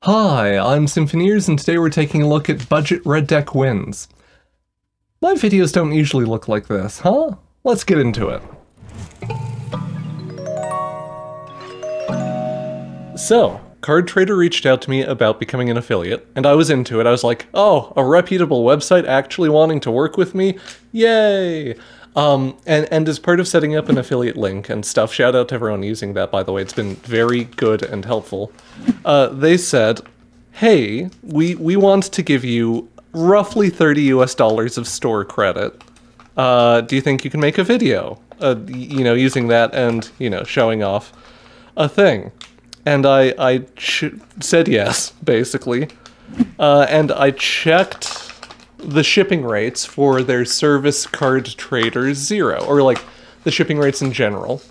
Hi, I'm Symphoneers, and today we're taking a look at budget red deck wins. My videos don't usually look like this, huh? Let's get into it. So, CardTrader reached out to me about becoming an affiliate, and I was into it. I was like, oh, a reputable website actually wanting to work with me? Yay! And as part of setting up an affiliate link and stuff, shout out to everyone using that, by the way, it's been very good and helpful. They said, hey, we want to give you roughly $30 US of store credit. Do you think you can make a video? Using that and, showing off a thing. And I said yes, basically. And I checked the shipping rates for their service CardTrader 0, or like the shipping rates in general.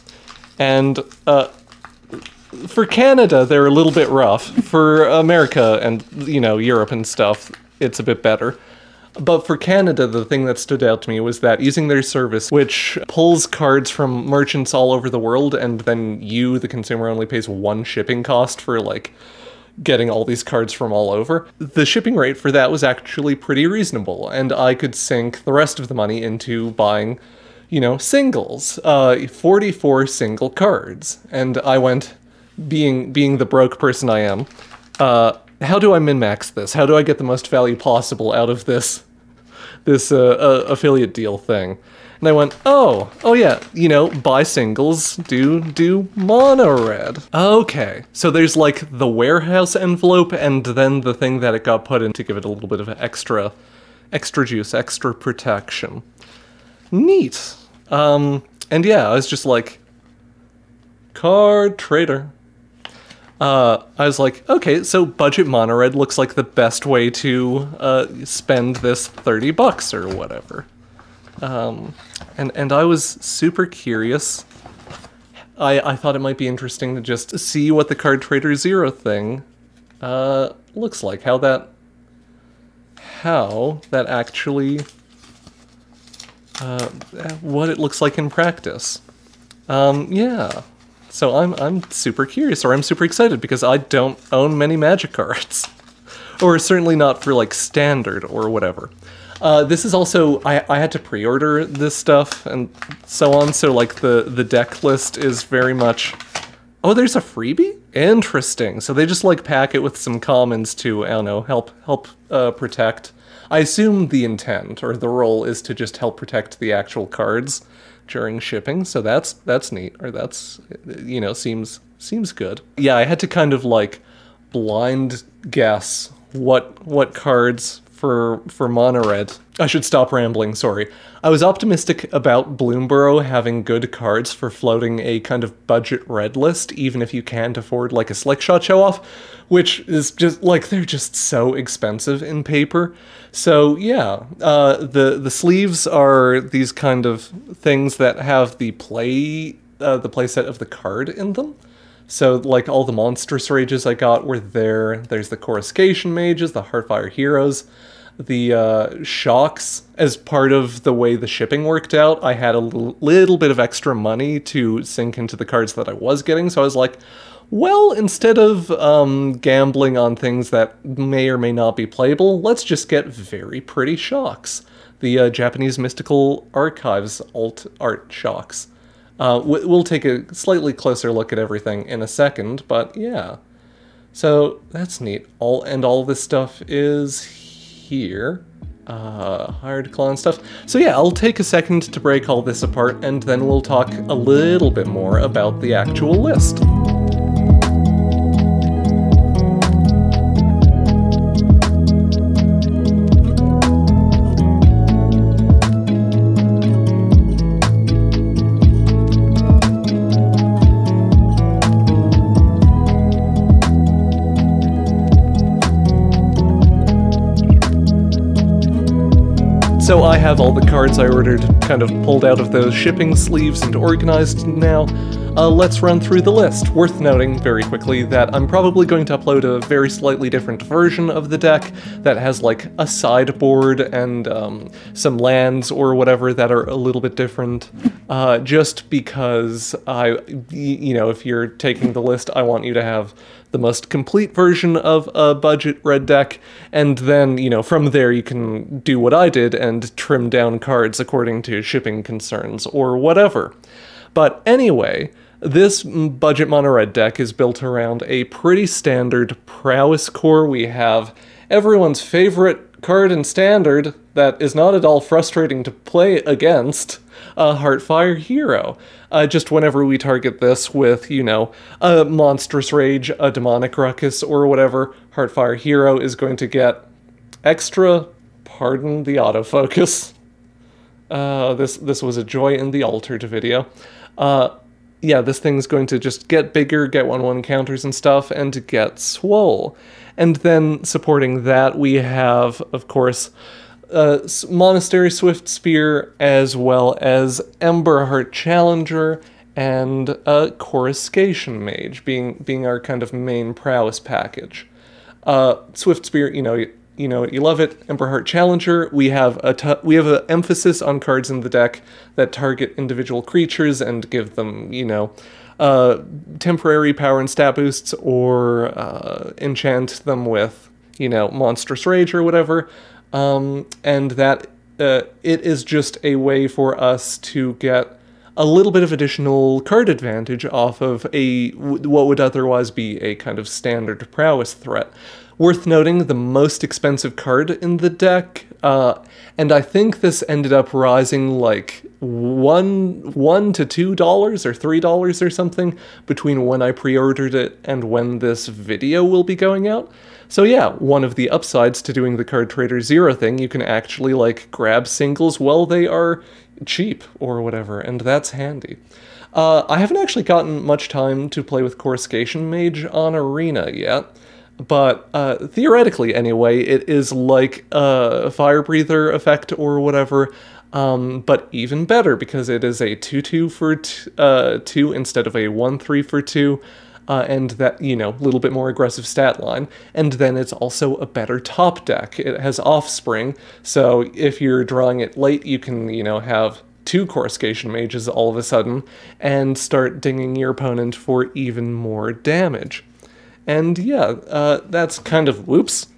And for Canada, they're a little bit rough. For America and, Europe and stuff, it's a bit better. But for Canada, the thing that stood out to me was that using their service, which pulls cards from merchants all over the world, and then you, the consumer, only pays one shipping cost for, like, getting all these cards from all over, the shipping rate for that was actually pretty reasonable, and I could sink the rest of the money into buying, singles, 44 single cards. And I went, being the broke person I am, how do I min-max this? How do I get the most value possible out of this affiliate deal thing? And I went, oh yeah, buy singles, do mono red. Okay, so there's like the warehouse envelope and then the thing that it got put in to give it a little bit of extra juice, extra protection. Neat. And yeah, I was just like, CardTrader. I was like, okay, so budget mono red looks like the best way to spend this $30 or whatever. And I was super curious. I thought it might be interesting to just see what the CardTrader 0 thing looks like, how that actually what it looks like in practice. Yeah. So I'm super curious, or I'm super excited, because I don't own many Magic cards. Or certainly not for, like, standard or whatever. This is also, I had to pre-order this stuff and so on, so, like, the deck list is very much... Oh, there's a freebie? Interesting. So they just, like, pack it with some commons to, I don't know, help protect. I assume the intent, or the role, is to just help protect the actual cards during shipping, so that's neat, or that's, seems good. Yeah, I had to kind of, like, blind guess what cards for mono red. I should stop rambling, sorry. I was optimistic about Bloomborough having good cards for floating a kind of budget red list, even if you can't afford, like, a Slickshot show-off, which is just, like, they're just so expensive in paper. So, yeah, the sleeves are these kind of things that have the play set of the card in them. So, like, all the Monstrous Rages I got were there. There's the Coruscation Mages, the Heartfire Heroes, the Shocks. As part of the way the shipping worked out, I had a little bit of extra money to sink into the cards that I was getting, so I was like, well, instead of gambling on things that may or may not be playable, let's just get very pretty Shocks. The Japanese Mystical Archives alt art Shocks. We'll take a slightly closer look at everything in a second, but yeah. So that's neat. All this stuff is here. Hired Claw and stuff. So yeah, I'll take a second to break all this apart, and then we'll talk a little bit more about the actual list. So I have all the cards I ordered kind of pulled out of those shipping sleeves and organized now. Let's run through the list. Worth noting very quickly that I'm probably going to upload a very slightly different version of the deck that has like a sideboard and some lands or whatever that are a little bit different. Just because if you're taking the list, I want you to have the most complete version of a budget red deck, and then, you know, from there you can do what I did and trim down cards according to shipping concerns or whatever. But anyway, this budget mono red deck is built around a pretty standard prowess core. We have everyone's favorite card in Standard that is not at all frustrating to play against, a Heartfire Hero. Just whenever we target this with, you know, a Monstrous Rage, a Demonic Ruckus, or whatever, Heartfire Hero is going to get extra, pardon the autofocus. This was a joy in the altered video. Yeah, this thing's going to just get bigger, get 1/1 counters and stuff, and get swole. And then supporting that, we have, of course, Monastery Swift Spear, as well as Emberheart Challenger, and Coruscation Mage, being our kind of main prowess package. Swift Spear, you know, you love it. Emberheart Challenger, we have an emphasis on cards in the deck that target individual creatures and give them, you know, temporary power and stat boosts, or enchant them with, you know, Monstrous Rage or whatever. And that it is just a way for us to get a little bit of additional card advantage off of what would otherwise be a kind of standard prowess threat. Worth noting, the most expensive card in the deck, and I think this ended up rising like $1 to $2 or $3 or something between when I pre-ordered it and when this video will be going out. So yeah, one of the upsides to doing the CardTrader Zero thing, you can actually like grab singles while they are cheap or whatever, and that's handy. I haven't actually gotten much time to play with Coruscation Mage on Arena yet, but theoretically anyway, it is like a Fire Breather effect or whatever, but even better because it is a 2/2 for 2 instead of a 1/3 for 2. And that, you know, a little bit more aggressive stat line. And then it's also a better top deck. It has Offspring, so if you're drawing it late, you can, you know, have 2 Coruscation Mages all of a sudden, and start dinging your opponent for even more damage. And yeah, that's kind of, whoops.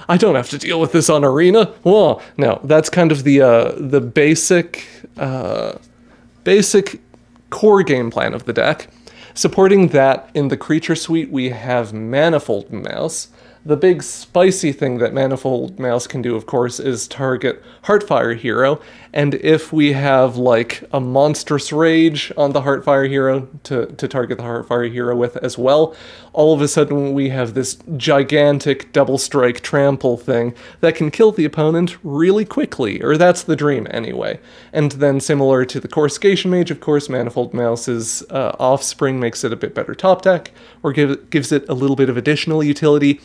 I don't have to deal with this on Arena. Whoa, no, that's kind of the basic core game plan of the deck. Supporting that, in the creature suite, we have Manifold Mouse. The big spicy thing that Manifold Mouse can do, of course, is target Heartfire Hero, and if we have, like, a Monstrous Rage on the Heartfire Hero to target the Heartfire Hero with as well, all of a sudden we have this gigantic double strike trample thing that can kill the opponent really quickly, or that's the dream anyway. And then similar to the Coruscation Mage, of course, Manifold Mouse's Offspring makes it a bit better top deck, or gives it a little bit of additional utility.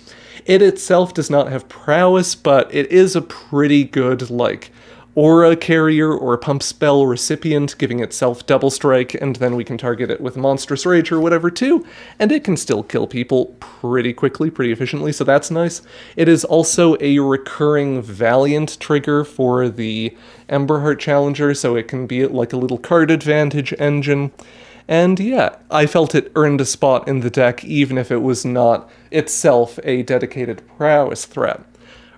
It itself does not have prowess, but it is a pretty good, like, aura carrier or pump spell recipient, giving itself double strike, and then we can target it with Monstrous Rage or whatever too, and it can still kill people pretty quickly, pretty efficiently, so that's nice. It is also a recurring Valiant trigger for the Emberheart Challenger, so it can be like a little card advantage engine. And yeah, I felt it earned a spot in the deck even if it was not itself a dedicated prowess threat.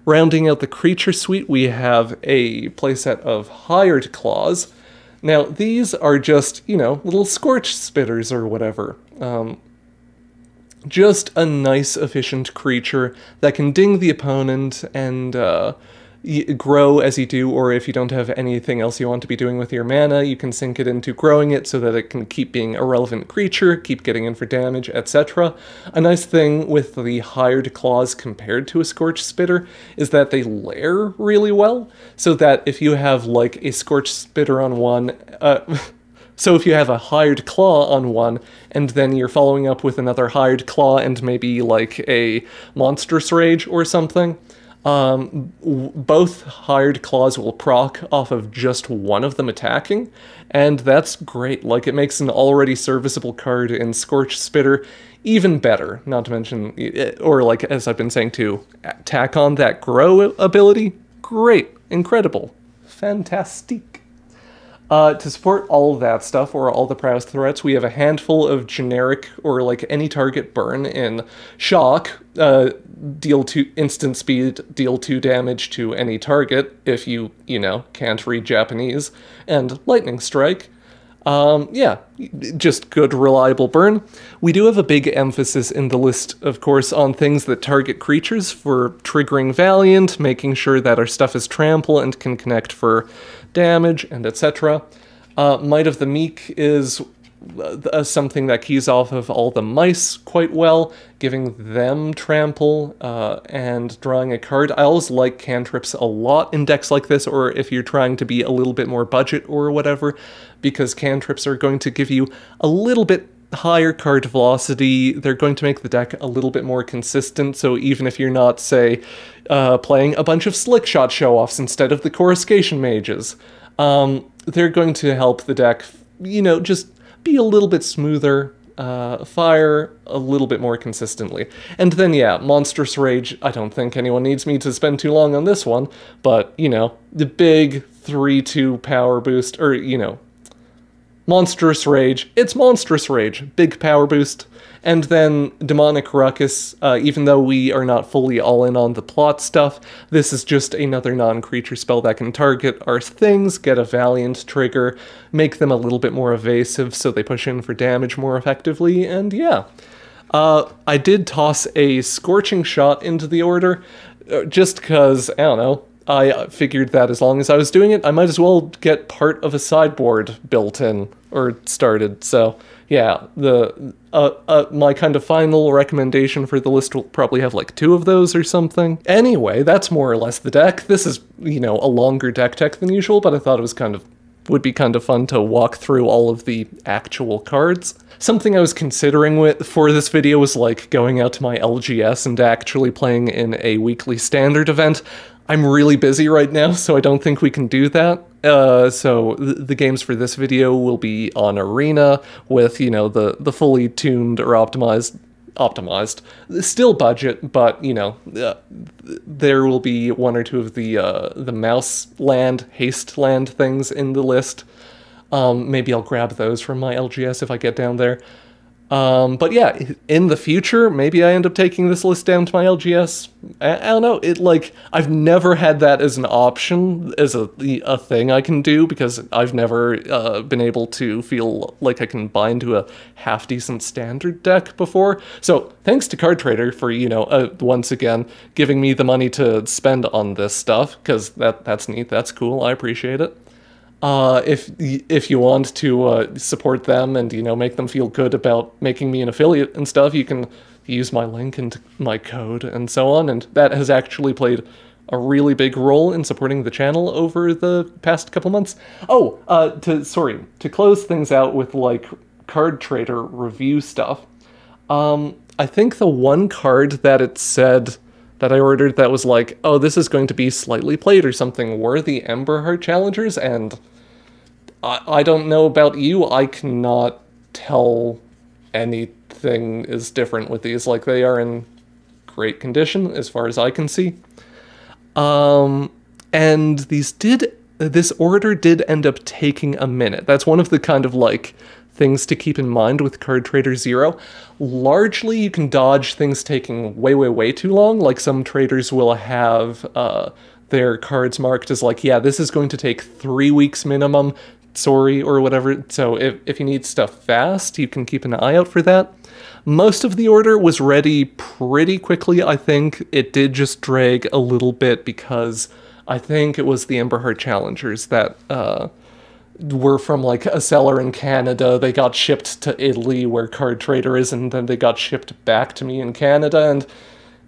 Rounding out the creature suite, we have a playset of Hired Claws. Now, these are just, you know, little Scorch Spitters or whatever. Just a nice, efficient creature that can ding the opponent and grow as you do, or if you don't have anything else you want to be doing with your mana, you can sink it into growing it so that it can keep being a relevant creature, keep getting in for damage, etc. A nice thing with the Hired Claws compared to a Scorch Spitter is that they lair really well, so that if you have like a Scorch Spitter on one, so if you have a Hired Claw on one, and then you're following up with another Hired Claw and maybe like a Monstrous Rage or something, both Hired Claws will proc off of just one of them attacking, and that's great. Like, it makes an already serviceable card in Scorch Spitter even better, not to mention, or like, as I've been saying too, tack on that grow ability. Great, incredible, fantastic. To support all of that stuff, or all the prowess threats, we have a handful of generic, or like any target burn in Shock, deal 2 instant speed, deal 2 damage to any target if you know, can't read Japanese, and Lightning Strike. Yeah, just good, reliable burn. We do have a big emphasis in the list, of course, on things that target creatures for triggering Valiant, making sure that our stuff is trample and can connect for damage, and etc. Might of the Meek is something that keys off of all the mice quite well, giving them trample and drawing a card. I always like cantrips a lot in decks like this, or if you're trying to be a little bit more budget or whatever, because cantrips are going to give you a little bit higher card velocity. They're going to make the deck a little bit more consistent, so even if you're not, say, playing a bunch of Slickshot show-offs instead of the Coruscation Mages, they're going to help the deck, you know, just be a little bit smoother, fire a little bit more consistently. And then, yeah, Monstrous Rage, I don't think anyone needs me to spend too long on this one, but, you know, the big 3-2 power boost, or, you know, Monstrous Rage, it's Monstrous Rage, big power boost. And then Demonic Ruckus, even though we are not fully all in on the plot stuff, this is just another non-creature spell that can target our things, get a Valiant trigger, make them a little bit more evasive so they push in for damage more effectively, and yeah. I did toss a Scorching Shot into the order, just because, I don't know, I figured that as long as I was doing it, I might as well get part of a sideboard built in, or started, so yeah, my kind of final recommendation for the list will probably have like 2 of those or something. Anyway, that's more or less the deck. This is, you know, a longer deck tech than usual, but I thought it would be kind of fun to walk through all of the actual cards. Something I was considering for this video was like going out to my LGS and actually playing in a weekly standard event. I'm really busy right now, so I don't think we can do that. So the games for this video will be on Arena with, you know, the fully tuned or optimized, still budget, but, you know, there will be 1 or 2 of the mouse land, haste land things in the list. Maybe I'll grab those from my LGS if I get down there. But yeah, in the future, maybe I end up taking this list down to my LGS. I don't know, I've never had that as an option, as a thing I can do, because I've never been able to feel like I can bind to a half-decent standard deck before. So thanks to CardTrader for, you know, once again, giving me the money to spend on this stuff, because that's neat, that's cool, I appreciate it. If you want to support them and, you know, make them feel good about making me an affiliate and stuff, you can use my link and my code and so on, and that has actually played a really big role in supporting the channel over the past couple months. Oh, to close things out with, like, CardTrader review stuff, I think the one card that it said that I ordered that was like, oh, this is going to be slightly played or something, were the Emberheart Challengers, and I don't know about you, I cannot tell anything is different with these. Like, they are in great condition, as far as I can see. And this order did end up taking a minute. That's one of the kind of, like, things to keep in mind with CardTrader Zero. Largely, you can dodge things taking way, way, way too long. Like, some traders will have their cards marked as like, yeah, this is going to take 3 weeks minimum, sorry, or whatever. So if you need stuff fast, you can keep an eye out for that. Most of the order was ready pretty quickly, I think. It did just drag a little bit because I think it was the Emberheart Challengers that were from, like, a seller in Canada. They got shipped to Italy, where CardTrader is, and then they got shipped back to me in Canada, and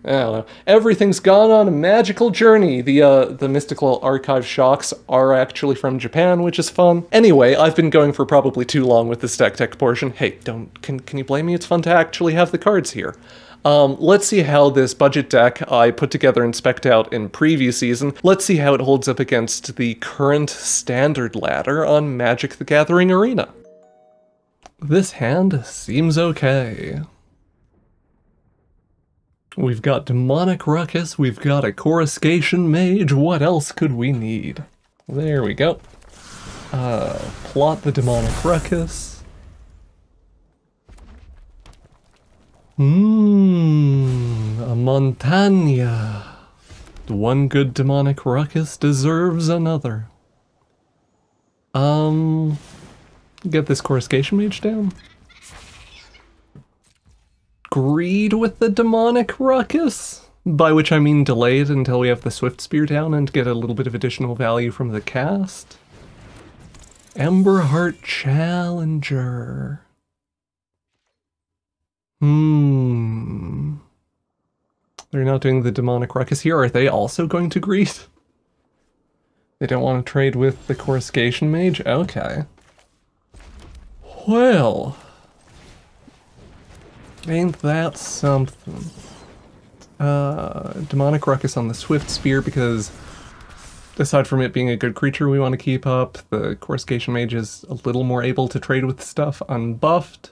I don't know. Everything's gone on a magical journey. The Mystical Archive Shocks are actually from Japan, which is fun. Anyway, I've been going for probably too long with this deck tech portion. Hey, can you blame me? It's fun to actually have the cards here. Let's see how this budget deck I put together and spec'd out in previous season, let's see how it holds up against the current standard ladder on Magic the Gathering Arena. This hand seems okay. We've got Demonic Ruckus, we've got a Coruscation Mage, what else could we need? There we go. Plot the demonic ruckus. A montaña. One good demonic ruckus deserves another. Get this coruscation mage down. Greed with the demonic ruckus, by which I mean delay it until we have the swift spear down and get a little bit of additional value from the cast. Emberheart Challenger. They're not doing the demonic ruckus here. Are they also going to greed? They don't want to trade with the coruscation mage? Okay. Well, ain't that something? Demonic ruckus on the swift spear because aside from it being a good creature we want to keep up, the coruscation mage is a little more able to trade with stuff unbuffed.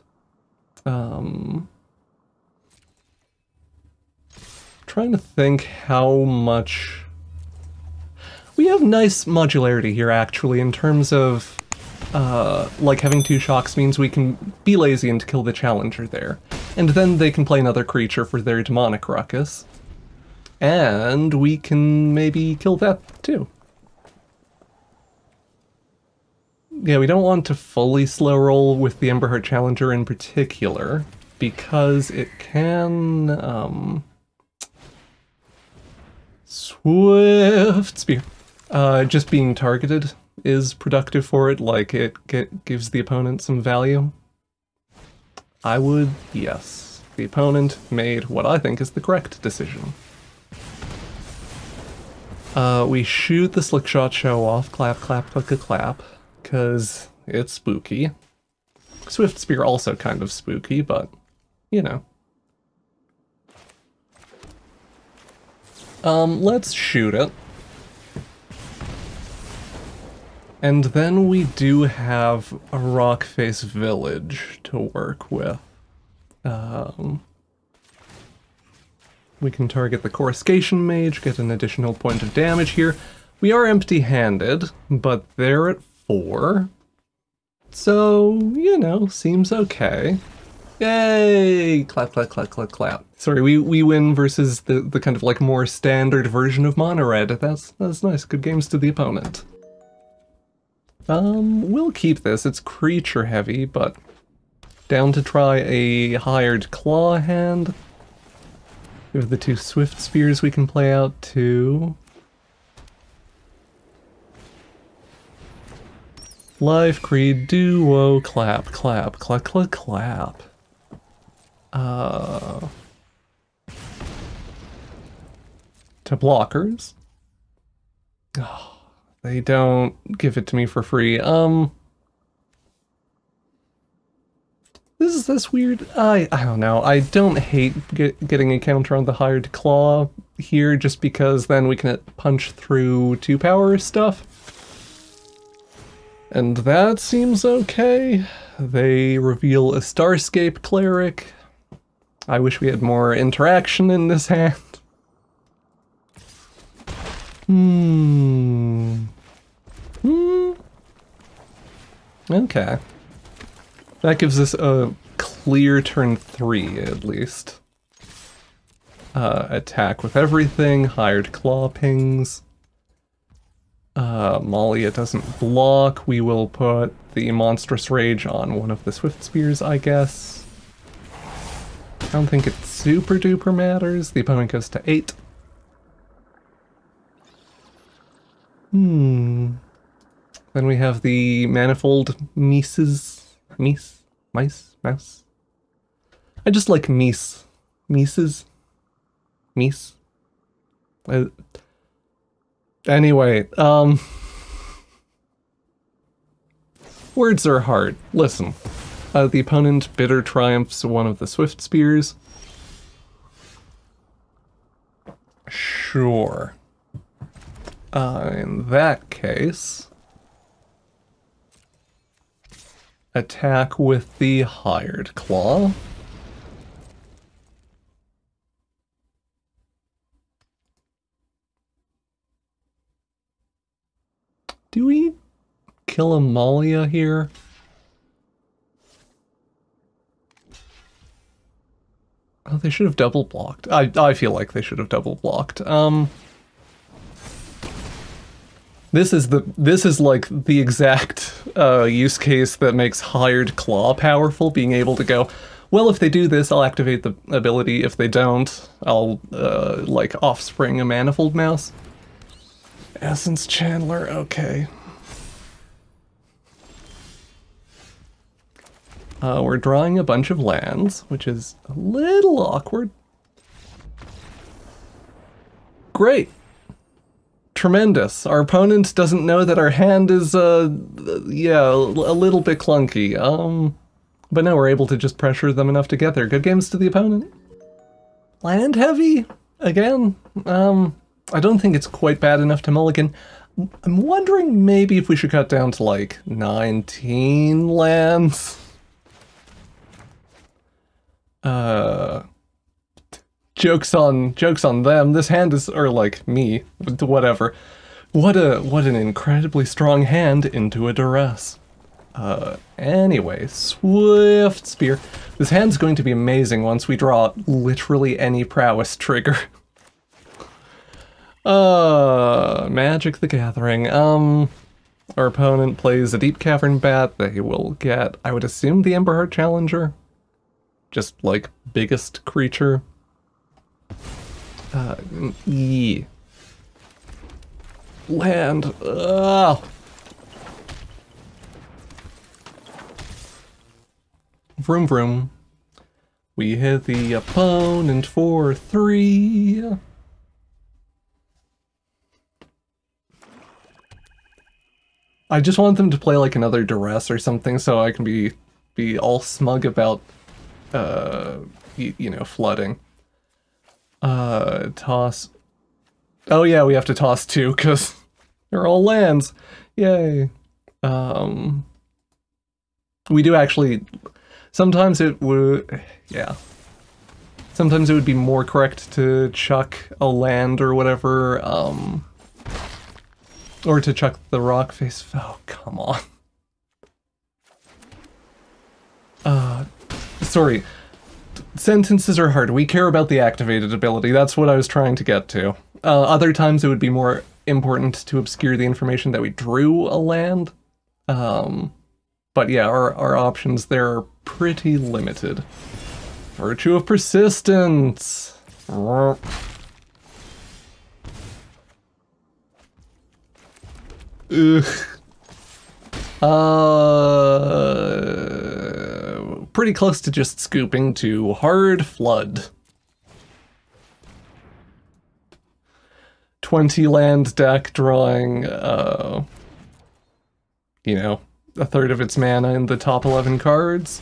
Trying to think how much... We have nice modularity here, actually, in terms of, like, having 2 shocks means we can be lazy and kill the challenger there. And then they can play another creature for their demonic ruckus. And we can maybe kill that, too. Yeah, we don't want to fully slow roll with the Emberheart Challenger in particular, because it can, Swift Spear. Just being targeted is productive for it, like it gives the opponent some value. I would, yes. The opponent made what I think is the correct decision. We shoot the Slickshot Show off, clap, clap, click a clap, because it's spooky. Swift Spear also kind of spooky, but, you know. Let's shoot it. And then we do have a Rockface Village to work with. We can target the Coruscation Mage, get an additional point of damage here. We are empty-handed, but they're at 4. So, you know, seems okay. Yay! Clap, clap, clap, clap, clap. Sorry, we win versus the kind of like more standard version of Mono Red. That's nice. Good games to the opponent. We'll keep this. It's creature heavy, but down to try a hired claw hand. We have the 2 Swift Spears we can play out too. Life Creed Duo, clap, clap, clap, clap, clap. To blockers. Oh, they don't give it to me for free. This is this weird. I don't know. I don't hate getting a counter on the hired claw here, just because then we can punch through 2-power stuff. And that seems okay. They reveal a Starscape Cleric. I wish we had more interaction in this hand. Okay. That gives us a clear turn 3, at least. Attack with everything, hired claw pings. Malia doesn't block. We will put the Monstrous Rage on one of the Swift Spears, I guess. I don't think it super duper matters. The opponent goes to 8. Then we have the Manifold Mises. Mouse. I just like Mises. Anyway, words are hard. Listen. The opponent bitter triumphs one of the Swift Spears. Sure. In that case, attack with the hired claw. Do we kill Amalia here. Oh, they should have double blocked. I feel like they should have double blocked. This is like the exact use case that makes Hired Claw powerful, being able to go, well, if they do this, I'll activate the ability. If they don't, I'll like Offspring a Manifold Mouse. Essence Chandler, okay. We're drawing a bunch of lands, which is a little awkward. Great. Tremendous. Our opponent doesn't know that our hand is, yeah, a little bit clunky. But no, we're able to just pressure them enough to get there. Good games to the opponent. Land heavy, again. I don't think it's quite bad enough to mulligan. I'm wondering maybe if we should cut down to like 19 lands. Jokes on them. This hand is, or like me, whatever. What an incredibly strong hand into a duress. Anyway, Swift Spear. This hand's going to be amazing once we draw literally any prowess trigger. Magic the Gathering. Our opponent plays a Deep Cavern Bat. They will get, I would assume, the Emberheart Challenger. Just, like, biggest creature. Yeah. Land. Vroom vroom. We hit the opponent for 3. I just want them to play like another duress or something so I can be all smug about you know, flooding. Toss. Oh yeah, we have to toss 2 because they're all lands. Yay. We do actually, sometimes it would, yeah. Sometimes it would be more correct to chuck a land or whatever, or to chuck the rock face. Oh, come on. Sorry. Sentences are hard. We care about the activated ability. That's what I was trying to get to. Other times it would be more important to obscure the information that we drew a land. But yeah, our options there are pretty limited. Virtue of Persistence. Ugh. Pretty close to just scooping to Hard Flood. 20 land deck drawing, you know, a third of its mana in the top 11 cards.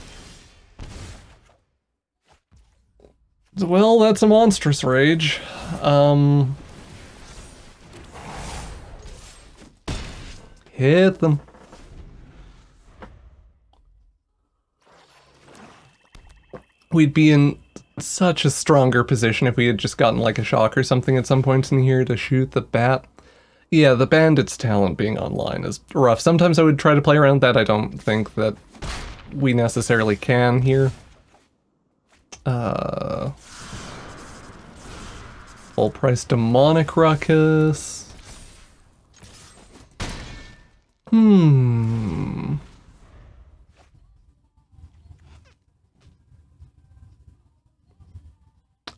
Well, that's a monstrous rage. Hit them. We'd be in such a stronger position if we had just gotten like a shock or something at some point in here to shoot the bat. Yeah, the Bandit's talent being online is rough. Sometimes I would try to play around that. I don't think that we necessarily can here. Full price Demonic Ruckus.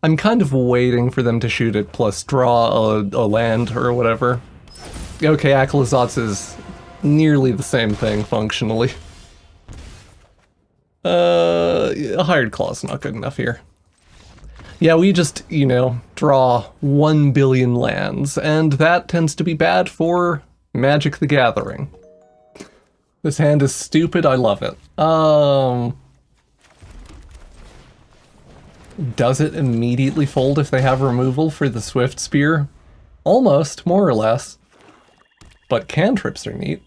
I'm kind of waiting for them to shoot it plus draw a land or whatever. Okay, Akhlazotz is nearly the same thing functionally. A Hired Claw's not good enough here. Yeah, we just, you know, draw 1 billion lands, and that tends to be bad for Magic the Gathering. This hand is stupid, I love it. Does it immediately fold if they have removal for the Swift Spear? Almost, more or less. But cantrips are neat.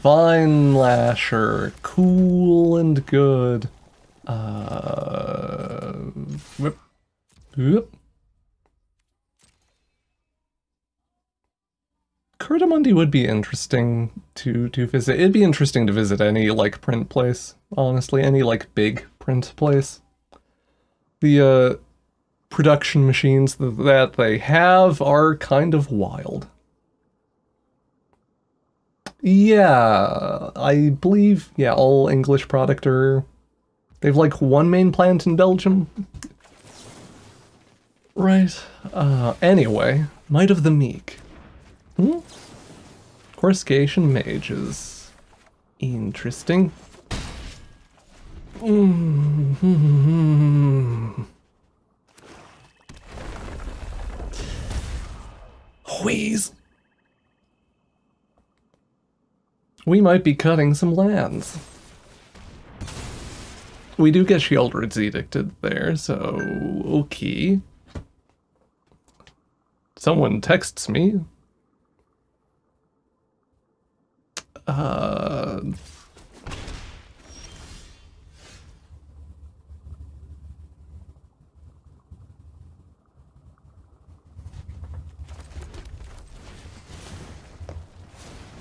Vine Lasher, cool and good. Whip. Whoop. Cardamundi would be interesting to visit. It'd be interesting to visit any, like, print place, honestly. Any, like, big print place. The, production machines that they have are kind of wild. Yeah, I believe, yeah, all English product are... They've, like, one main plant in Belgium. Right. Anyway, Might of the Meek. Coruscation Mages. Interesting. Wheeze. We might be cutting some lands. We do get Shieldred's Edicted there, so okay. Someone texts me.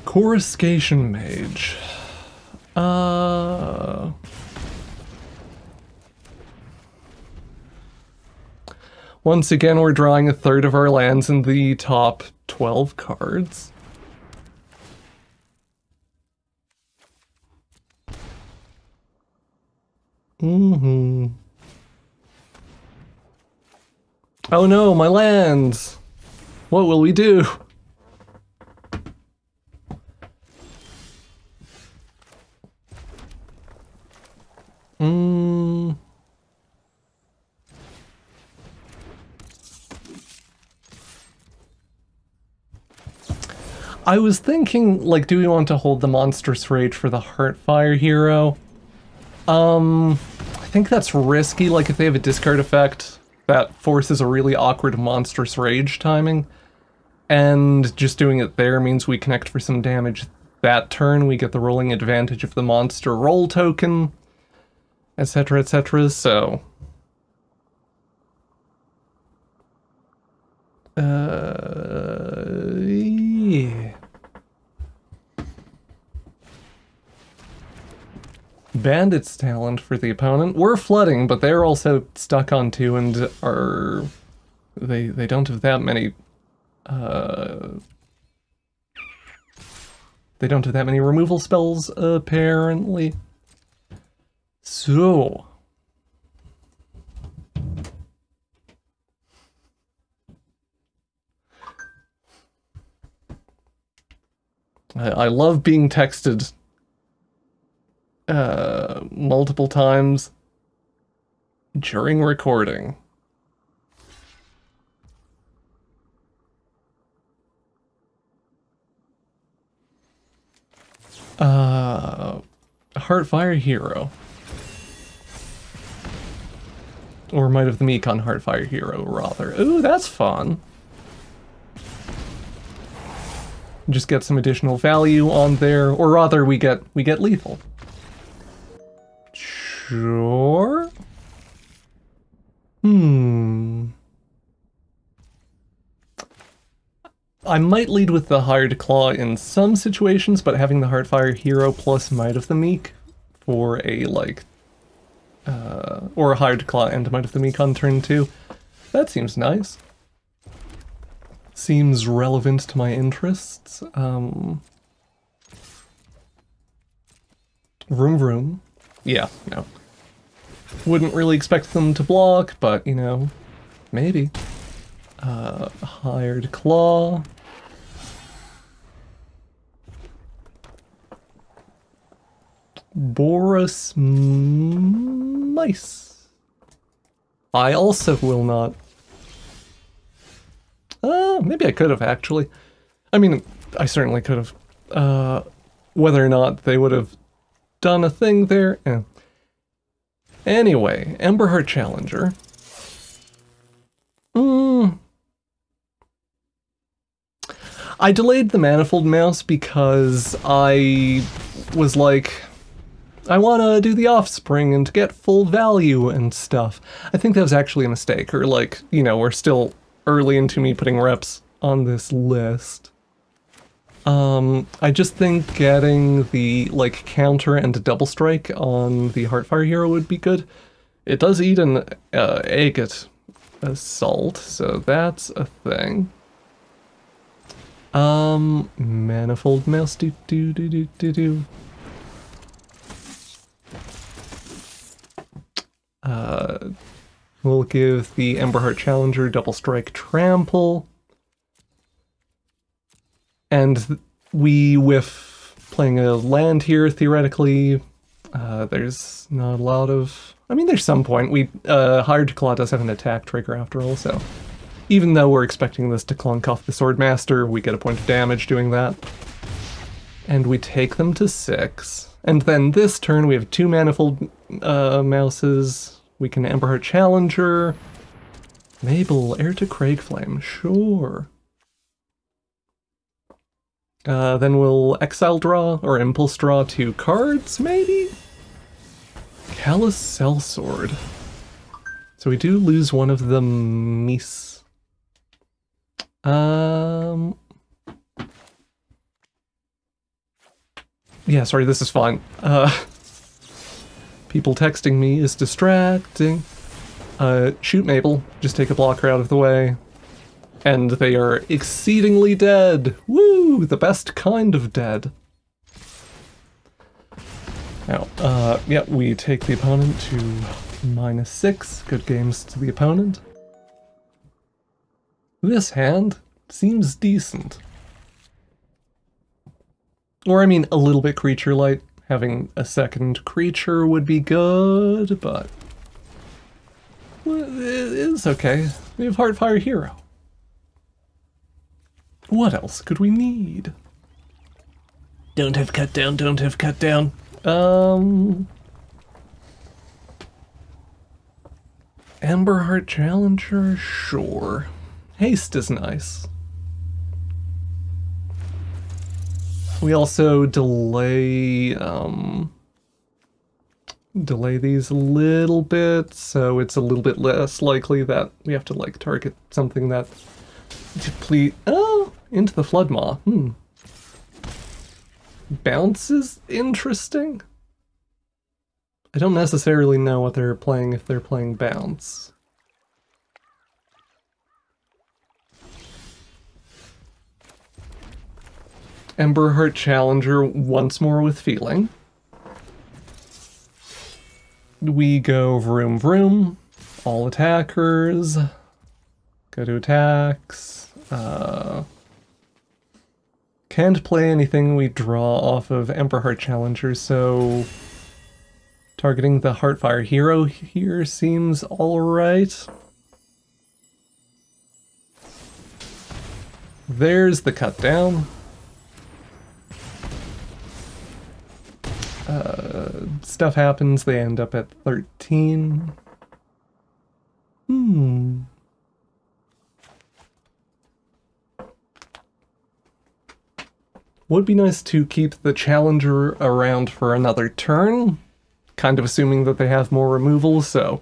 Coruscation Mage. Once again, we're drawing a third of our lands in the top 12 cards. Oh no, my lands! What will we do? I was thinking, like, do we want to hold the Monstrous Rage for the Heartfire hero? I think that's risky, like if they have a discard effect that forces a really awkward Monstrous Rage timing, and just doing it there means we connect for some damage that turn, we get the rolling advantage of the monster roll token, etc, so... yeah. Bandit's Talent for the opponent. We're flooding, but they're also stuck on 2 and are... They don't have that many... They don't have that many removal spells, apparently. So... I love being texted multiple times during recording. Heartfire Hero. Or Might of the Meek on Heartfire Hero, rather. Ooh, that's fun. Just get some additional value on there, or rather we get lethal. Sure. I might lead with the Hard Claw in some situations, but having the Heartfire Hero plus Might of the Meek for a, like, or a Hard Claw and Might of the Meek on turn 2, that seems nice. Seems relevant to my interests. Vroom Vroom. Yeah, no. Wouldn't really expect them to block, but, you know, maybe. Hired Claw. Boris Mice. I also will not. Maybe I could have, actually. I mean, I certainly could have. Whether or not they would have done a thing there, eh. Anyway, Emberheart Challenger. I delayed the Manifold Mouse because I was like, I want to do the Offspring and get full value and stuff. I think that was actually a mistake, or like, you know, we're still early into me putting reps on this list. I just think getting the, like, counter and a double strike on the Heartfire hero would be good. It does eat an agate assault, so that's a thing. Manifold mouse do do do do do do. We'll give the Emberheart Challenger double strike trample. And we whiff playing a land here, theoretically. There's not a lot of... I mean, there's some point. Hired Claw does have an attack trigger after all, so... Even though we're expecting this to clunk off the Swordmaster, we get a point of damage doing that. And we take them to 6. And then this turn we have 2 Manifold Mouses. We can Emberheart Challenger. Mabel, Heir to Craigflame, sure. Then we'll Exile draw, or Impulse draw 2 cards, maybe? Callous Sellsword. So we do lose one of the Mies. Yeah, sorry, this is fine. People texting me is distracting. Shoot Mabel, just take a blocker out of the way. And they are exceedingly dead! Woo! The best kind of dead. Now, yeah, we take the opponent to -6. Good games to the opponent. This hand seems decent. Or, I mean, a little bit creature light. Having a second creature would be good, but... it's okay. We have Heartfire Hero. What else could we need? Don't have cut down, don't have cut down. Emberheart Challenger? Sure. Haste is nice. We also delay these a little bit, so it's a little bit less likely that we have to, like, target something that deplete... Oh! Into the Floodmaw. Bounce is interesting. I don't necessarily know what they're playing if they're playing Bounce. Emberheart Challenger once more with Feeling. We go vroom vroom. All attackers. Go to attacks. Can't play anything we draw off of Emberheart Challenger, so... targeting the Heartfire hero here seems alright. There's the cut down. Stuff happens, they end up at 13. Would be nice to keep the Challenger around for another turn, kind of assuming that they have more removals, so,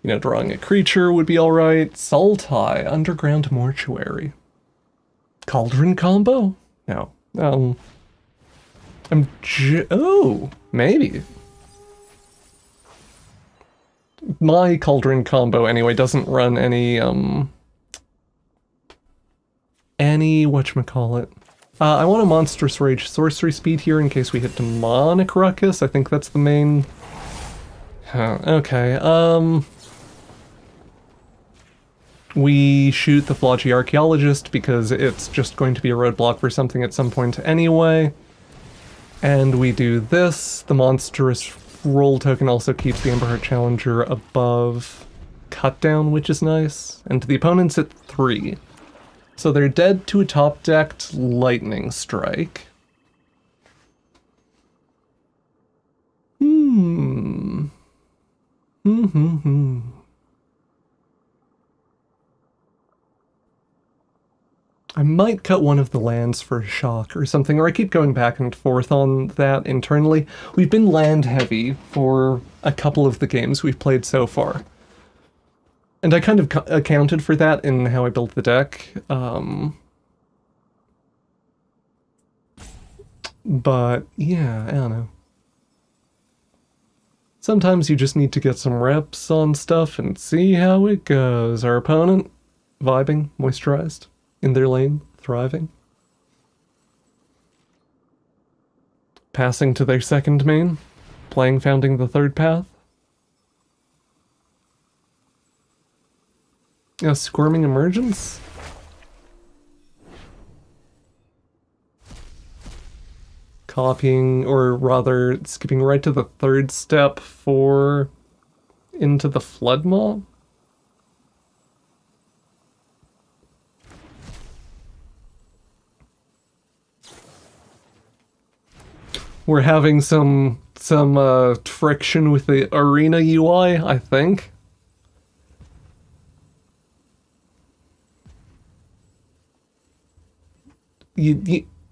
you know, drawing a creature would be alright. Sultai, Underground Mortuary. Cauldron combo? No. Oh, maybe. My Cauldron combo, anyway, doesn't run any whatchamacallit. I want a Monstrous Rage sorcery speed here in case we hit Demonic Ruckus. I think that's the main... okay, we shoot the Flodgy Archaeologist because it's just going to be a roadblock for something at some point anyway. And we do this. The Monstrous Roll token also keeps the Emberheart Challenger above Cut Down, which is nice. And the opponent's at 3. So they're dead to a top-decked Lightning Strike. I might cut one of the lands for a shock or something, or I keep going back and forth on that internally. We've been land heavy for a couple of the games we've played so far. And I kind of accounted for that in how I built the deck. But yeah, I don't know. Sometimes you just need to get some reps on stuff and see how it goes. Our opponent, vibing, moisturized, in their lane, thriving. Passing to their second main, playing Founding the Third Path. A Squirming Emergence? Copying, or rather, skipping right to the third step for into the Flood Maw? We're having some friction with the arena UI, I think.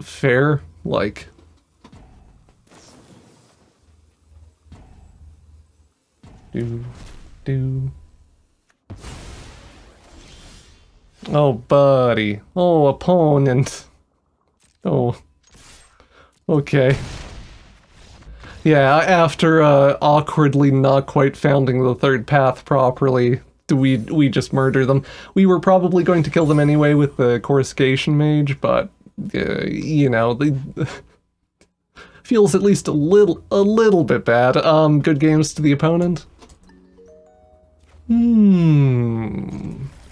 Fair, like... Do. Oh, buddy. Oh, opponent. Oh. Okay. Yeah, after awkwardly not quite founding the third path properly, we just murder them. We were probably going to kill them anyway with the Coruscation Mage, but you know, they feels at least a little bit bad. Good games to the opponent.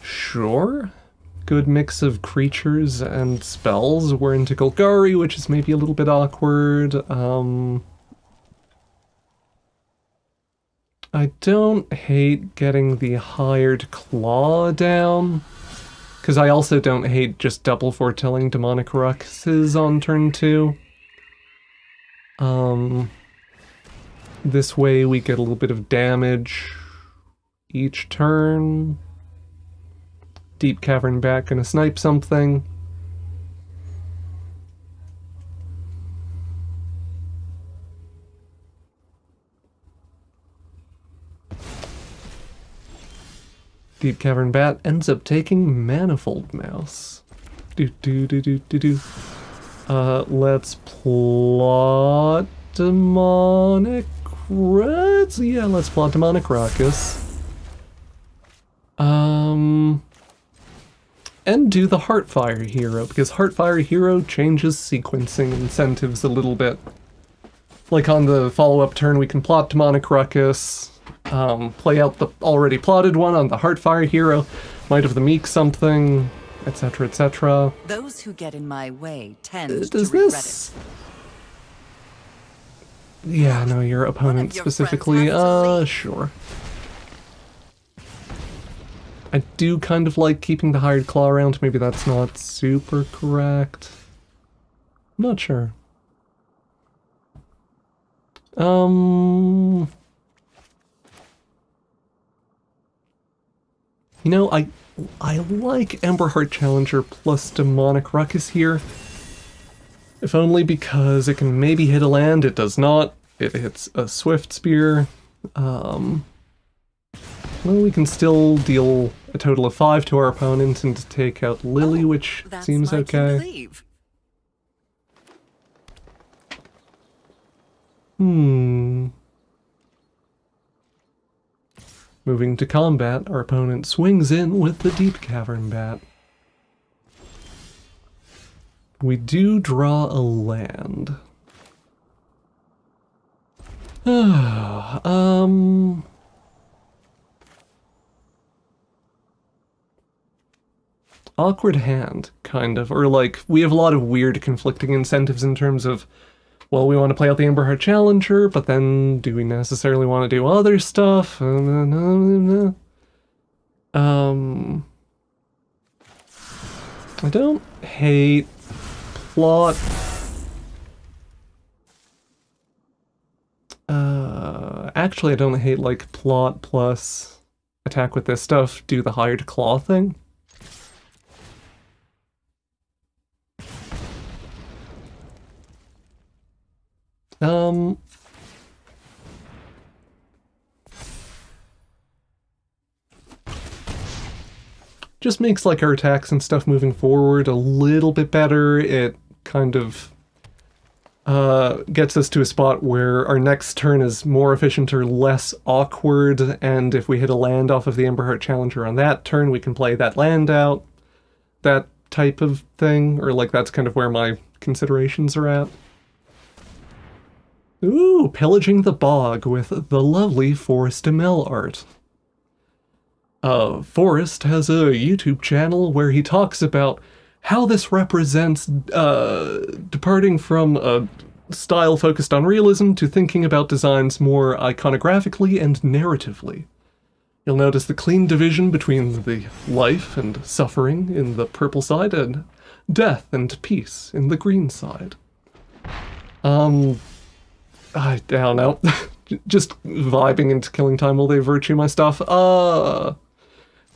Sure. Good mix of creatures and spells. We're into Golgari, which is maybe a little bit awkward. I don't hate getting the Hired Claw down, because I also don't hate just double foretelling Demonic Ruxes on turn 2. This way we get a little bit of damage each turn. Deep Cavern Bat gonna snipe something. Deep Cavern Bat ends up taking Manifold Mouse. Let's plot Demonic Ruckus. Yeah, let's plot Demonic Ruckus. And do the Heartfire Hero, because Heartfire Hero changes sequencing incentives a little bit. Like on the follow-up turn, we can plot Demonic Ruckus, play out the already plotted one on the Heartfire Hero, Might of the Meek something, etc., etc. Those who get in my way tend to regret it. Yeah, no, your opponent specifically, sure. I do kind of like keeping the Hired Claw around. Maybe that's not super correct. I'm not sure. You know, I like Emberheart Challenger plus Demonic Ruckus here. If only because it can maybe hit a land, it does not. It hits a Swift Spear. Well, we can still deal a total of 5 to our opponent and take out Lily, which seems okay. Moving to combat, our opponent swings in with the Deep Cavern Bat. We do draw a land. Awkward hand, kind of. Or like, we have a lot of weird conflicting incentives in terms of, well, we want to play out the Emberheart Challenger, but then do we necessarily want to do other stuff? I don't hate plot. Actually, I don't hate, like, plot plus attack with this stuff, do the Hired Claw thing. Just makes, like, our attacks and stuff moving forward a little bit better. It kind of gets us to a spot where our next turn is more efficient or less awkward, and if we hit a land off of the Emberheart Challenger on that turn, we can play that land out. That type of thing, or like that's kind of where my considerations are at. Ooh, Pillaging the Bog with the lovely Forrest Amell art. Forrest has a YouTube channel where he talks about how this represents departing from a style focused on realism to thinking about designs more iconographically and narratively. You'll notice the clean division between the life and suffering in the purple side and death and peace in the green side. I don't know. Just vibing into Killing Time while they virtue my stuff.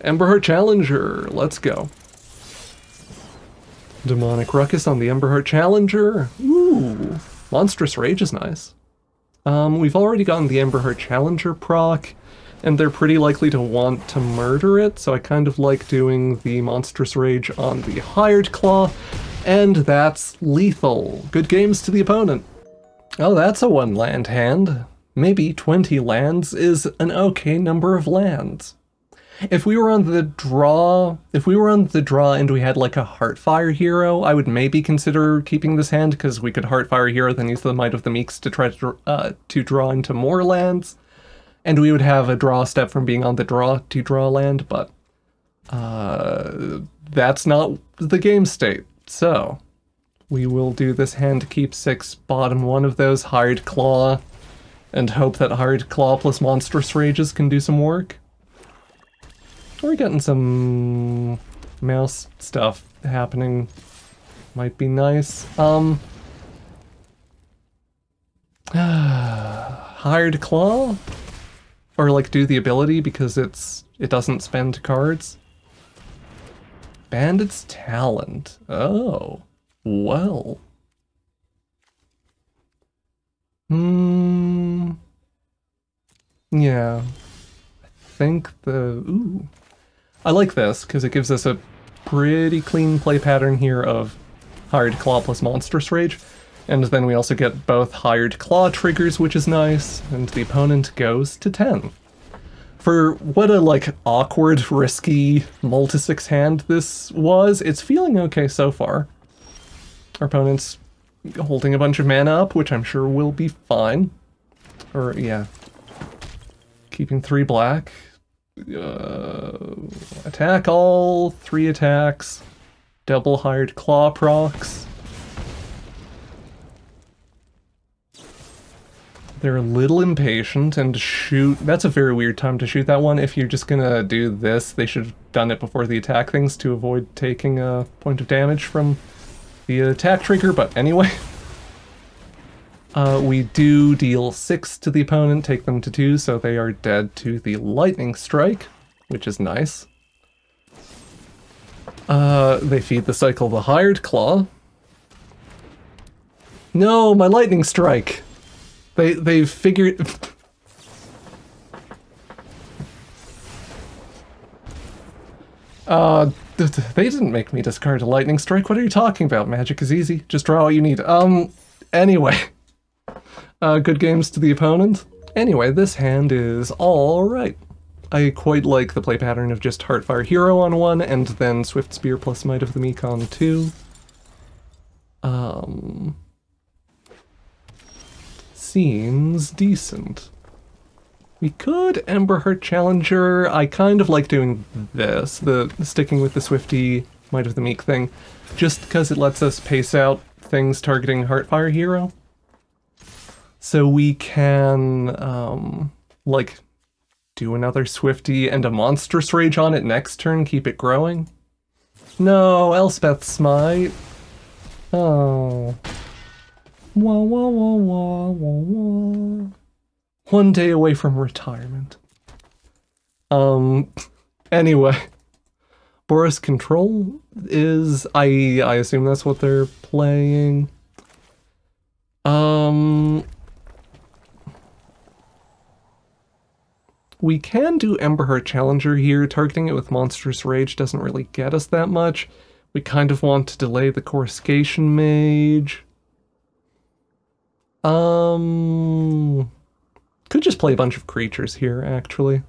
Emberheart Challenger, let's go. Demonic Ruckus on the Emberheart Challenger. Ooh, Monstrous Rage is nice. We've already gotten the Emberheart Challenger proc, and they're pretty likely to want to murder it, so I kind of like doing the Monstrous Rage on the Hired Claw, and that's lethal. Good games to the opponent. Oh, that's a 1-land hand. Maybe 20 lands is an okay number of lands. If we were on the draw, and we had like a Heartfire hero, I would maybe consider keeping this hand, because we could Heartfire hero, then use the Might of the Meeks to try to draw into more lands, and we would have a draw step from being on the draw to draw land, but that's not the game state, so we will do this hand to keep 6, bottom one of those, Hired Claw, and hope that Hired Claw plus Monstrous Rages can do some work. We're getting some mouse stuff happening. Might be nice. Hired Claw? Or like do the ability because it doesn't spend cards? Bandit's Talent. Oh. Well. Yeah. I think ooh. I like this, because it gives us a pretty clean play pattern here of Hired Claw plus Monstrous Rage, and then we also get both Hired Claw triggers, which is nice, and the opponent goes to 10. For what a, like, awkward, risky, multi-6 hand this was, it's feeling okay so far. Our opponent's holding a bunch of mana up, which I'm sure will be fine. Or, yeah. Keeping 3 black. Attack all, 3 attacks, double Hired Claw procs. They're a little impatient and shoot. That's a very weird time to shoot that one. If you're just gonna do this, they should have done it before the attack things to avoid taking a point of damage from the attack trigger, but anyway. We do deal 6 to the opponent, take them to 2, so they are dead to the Lightning Strike, which is nice. They feed the cycle the Hired Claw. No, my Lightning Strike! They've figured... They didn't make me discard a Lightning Strike. What are you talking about? Magic is easy. Just draw what you need. Anyway. Good games to the opponent. Anyway, this hand is alright. I quite like the play pattern of just Heartfire Hero on 1, and then Swift Spear plus Might of the Meek on 2. Seems decent. We could Emberheart Challenger. I kind of like doing this, sticking with the Swifty Might of the Meek thing, just because it lets us pace out things targeting Heartfire Hero. So we can, like, do another Swifty and a Monstrous Rage on it next turn, keep it growing. No, Elspeth's Smite. Oh. Wah wah wah wah wah wah. 1 day away from retirement. Anyway. Boris Control is, I assume that's what they're playing. We can do Emberheart Challenger here. Targeting it with Monstrous Rage doesn't really get us that much. We kind of want to delay the Coruscation Mage. Could just play a bunch of creatures here, actually.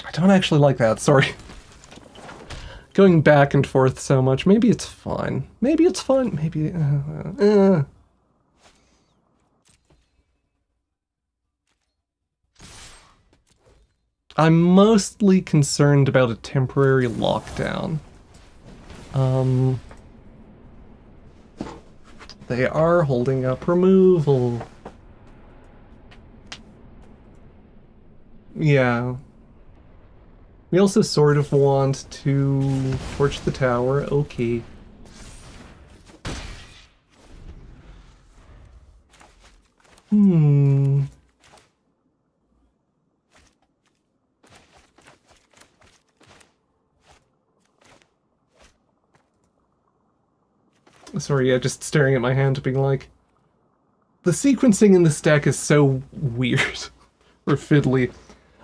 I don't actually like that, sorry. Going back and forth so much. Maybe it's fine. Maybe it's fun. Maybe... I'm mostly concerned about a temporary lockdown. They are holding up removal. Yeah. We also sort of want to torch the tower. Okay. Sorry, yeah, just staring at my hand being like... The sequencing in this deck is so weird. Or fiddly.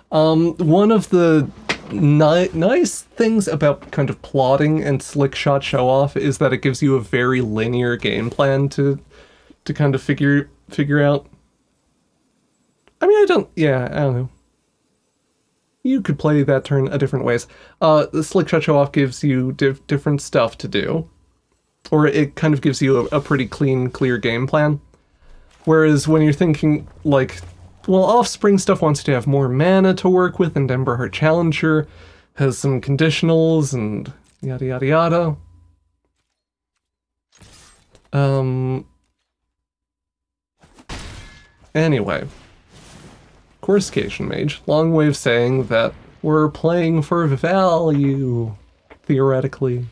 One of the nice things about kind of plotting and slick shot show off is that it gives you a very linear game plan to kind of figure out. I mean, I don't know. You could play that turn a different ways. The slick shot show off gives you different stuff to do. Or it kind of gives you a pretty clear game plan. Whereas when you're thinking, like, well, Offspring stuff wants you to have more mana to work with, and Emberheart Challenger has some conditionals, and yada yada yada. Anyway. Coruscation Mage. Long way of saying that we're playing for value, theoretically.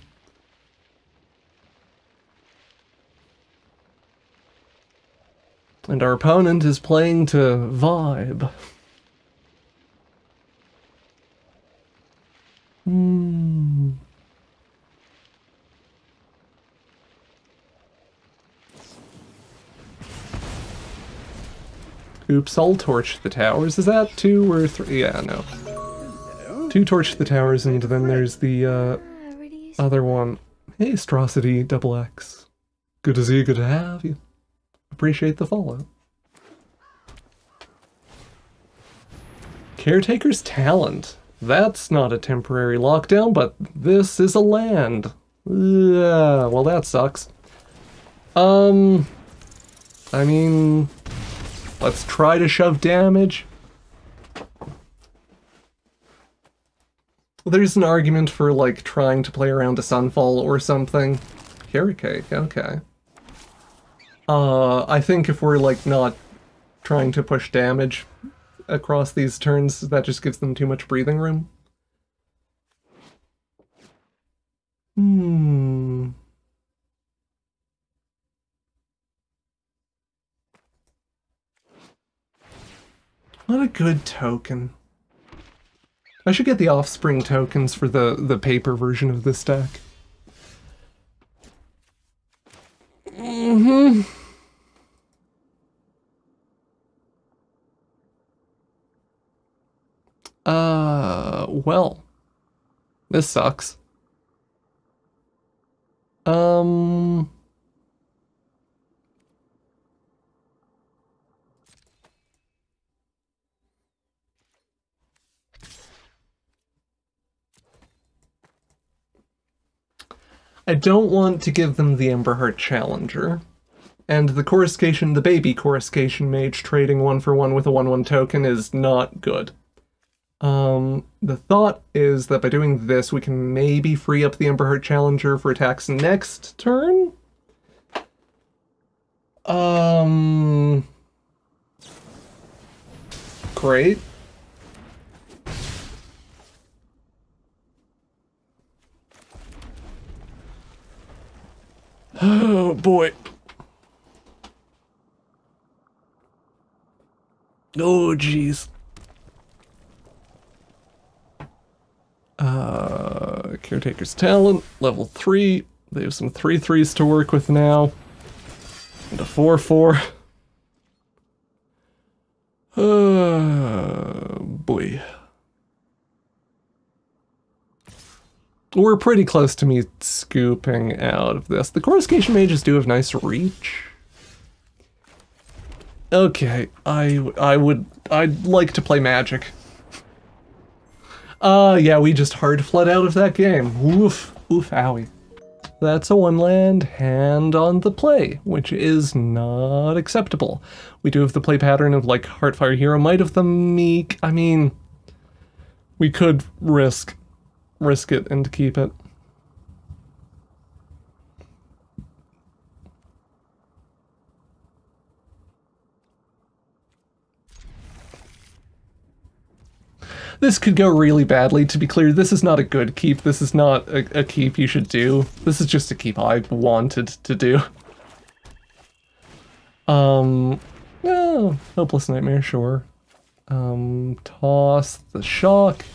And our opponent is playing to vibe. Oops, I'll torch the towers. Is that 2 or 3? Yeah, no. 2 torch the towers, and then there's the other one. Hey, Strosity, double X. Good to see you, good to have you. Appreciate the follow. Caretaker's Talent. That's not a temporary lockdown, but this is a land. Well, that sucks. I mean, let's try to shove damage. There's an argument for, like, trying to play around a Sunfall or something. Carrot Cake, okay. I think if we're, like, not trying to push damage across these turns, that just gives them too much breathing room. What a good token. I should get the Offspring tokens for the paper version of this deck. Well. This sucks. I don't want to give them the Emberheart Challenger. And the Coruscation, the baby Coruscation Mage trading 1-for-1 with a 1/1 token is not good. The thought is that by doing this, we can maybe free up the Emberheart Challenger for attacks next turn? Great. Oh boy. Oh jeez. Caretaker's Talent, level 3. They have some 3/3s to work with now. And a 4/4. Oh boy. We're pretty close to me scooping out of this. The Coruscation Mages do have nice reach. Okay, I'd like to play Magic. Yeah, we just hard flood out of that game. Oof, owie. That's a 1-land hand on the play, which is not acceptable. We do have the play pattern of like Heartfire Hero, Might of the Meek. I mean, we could risk it and keep it. This could go really badly. To be clear, this is not a good keep. This is not a keep you should do. This is just a keep I wanted to do. Oh, Hopeless Nightmare, sure. Toss the shock.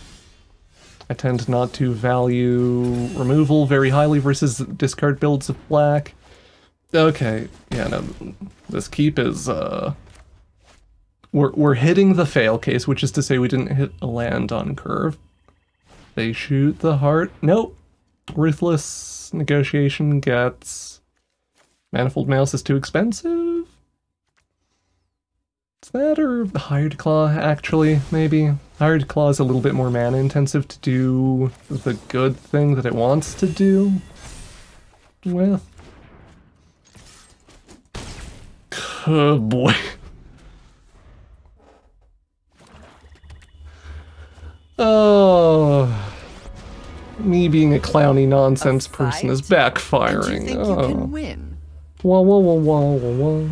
I tend not to value removal very highly versus discard builds of black. Okay, yeah, no, this keep is, We're hitting the fail case, which is to say we didn't hit a land on curve. They shoot the heart. Nope. Ruthless Negotiation gets... Manifold Mouse is too expensive? Is that or Hired Claw, actually, maybe? Hired Claw is a little bit more mana intensive to do the good thing that it wants to do with. Oh boy. Oh, me being a clowny nonsense person is backfiring. And you think you can win? Wah wah wah wah wah wah.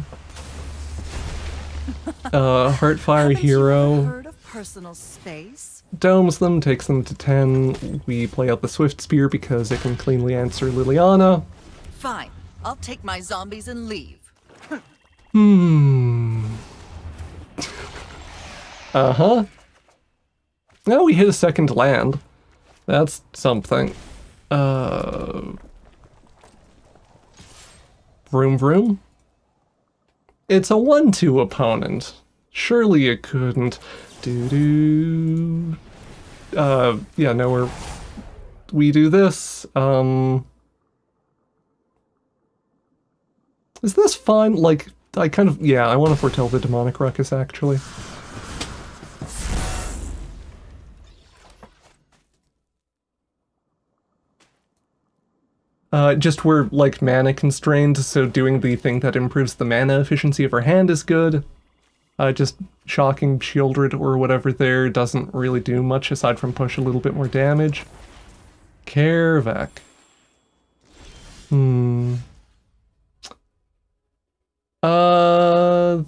Heartfire Hero. Heard of personal space? Domes them, takes them to 10. We play out the Swift Spear because it can cleanly answer Liliana. Fine, I'll take my zombies and leave. Uh-huh. Now we hit a second land. That's something. Vroom vroom? It's a 1-2 opponent. Surely it couldn't. Doo-doo. Yeah, no, we do this. Is this fine? Like, I kind of, yeah, I want to foretell the Demonic Ruckus, actually. Just we're, like, mana constrained, so doing the thing that improves the mana efficiency of our hand is good. Just shocking Shieldred or whatever there doesn't really do much aside from push a little bit more damage. Kervak.